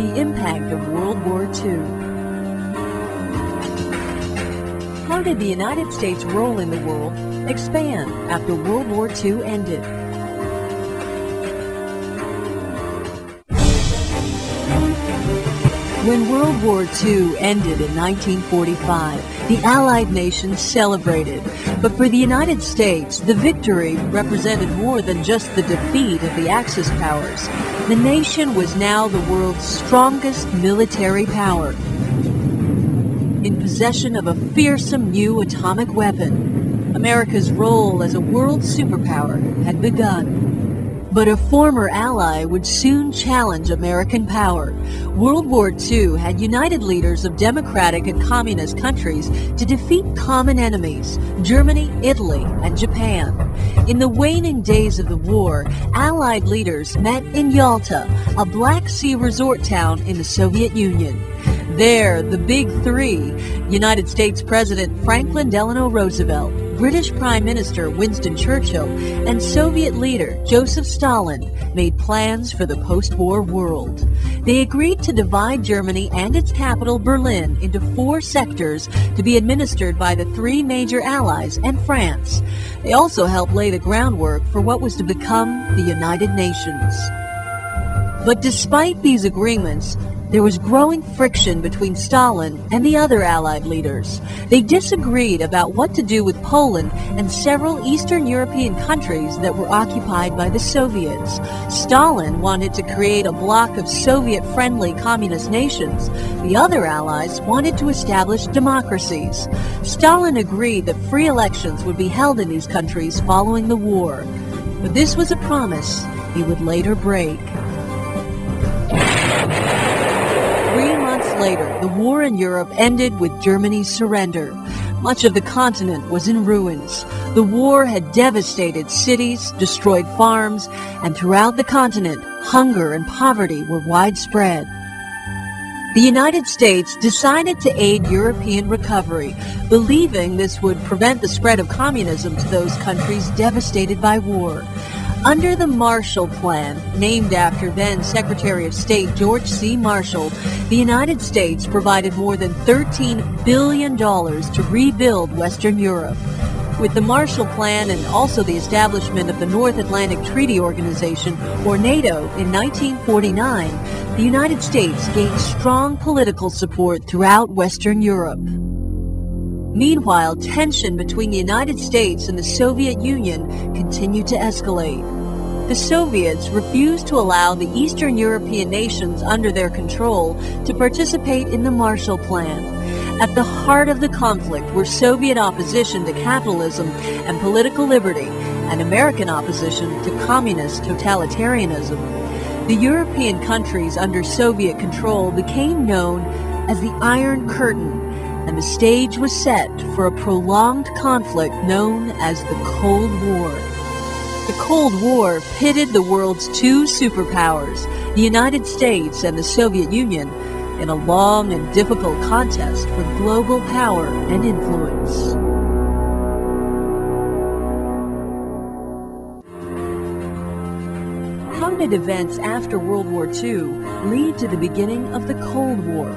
The impact of World War II. How did the United States' role in the world expand after World War II ended? When World War II ended in 1945, the Allied nations celebrated. But for the United States, the victory represented more than just the defeat of the Axis powers. The nation was now the world's strongest military power, in possession of a fearsome new atomic weapon. America's role as a world superpower had begun. But a former ally would soon challenge American power. World War II had united leaders of democratic and communist countries to defeat common enemies, Germany, Italy, and Japan. In the waning days of the war, Allied leaders met in Yalta, a Black Sea resort town in the Soviet Union. There, the Big Three, United States President Franklin Delano Roosevelt, British Prime Minister Winston Churchill, and Soviet leader Joseph Stalin made plans for the post-war world. They agreed to divide Germany and its capital, Berlin, into 4 sectors to be administered by the 3 major allies and France. They also helped lay the groundwork for what was to become the United Nations. But despite these agreements, there was growing friction between Stalin and the other Allied leaders. They disagreed about what to do with Poland and several Eastern European countries that were occupied by the Soviets. Stalin wanted to create a bloc of Soviet-friendly communist nations. The other Allies wanted to establish democracies. Stalin agreed that free elections would be held in these countries following the war. But this was a promise he would later break. 3 months later, the war in Europe ended with Germany's surrender. Much of the continent was in ruins. The war had devastated cities, destroyed farms, and throughout the continent, hunger and poverty were widespread. The United States decided to aid European recovery, believing this would prevent the spread of communism to those countries devastated by war. Under the Marshall Plan, named after then Secretary of State George C. Marshall, the United States provided more than $13 billion to rebuild Western Europe. With the Marshall Plan and also the establishment of the North Atlantic Treaty Organization, or NATO, in 1949, the United States gained strong political support throughout Western Europe. Meanwhile, tension between the United States and the Soviet Union continued to escalate. The Soviets refused to allow the Eastern European nations under their control to participate in the Marshall Plan. At the heart of the conflict were Soviet opposition to capitalism and political liberty, and American opposition to communist totalitarianism. The European countries under Soviet control became known as the Iron Curtain, and the stage was set for a prolonged conflict known as the Cold War. The Cold War pitted the world's 2 superpowers, the United States and the Soviet Union, in a long and difficult contest for global power and influence. How did events after World War II lead to the beginning of the Cold War?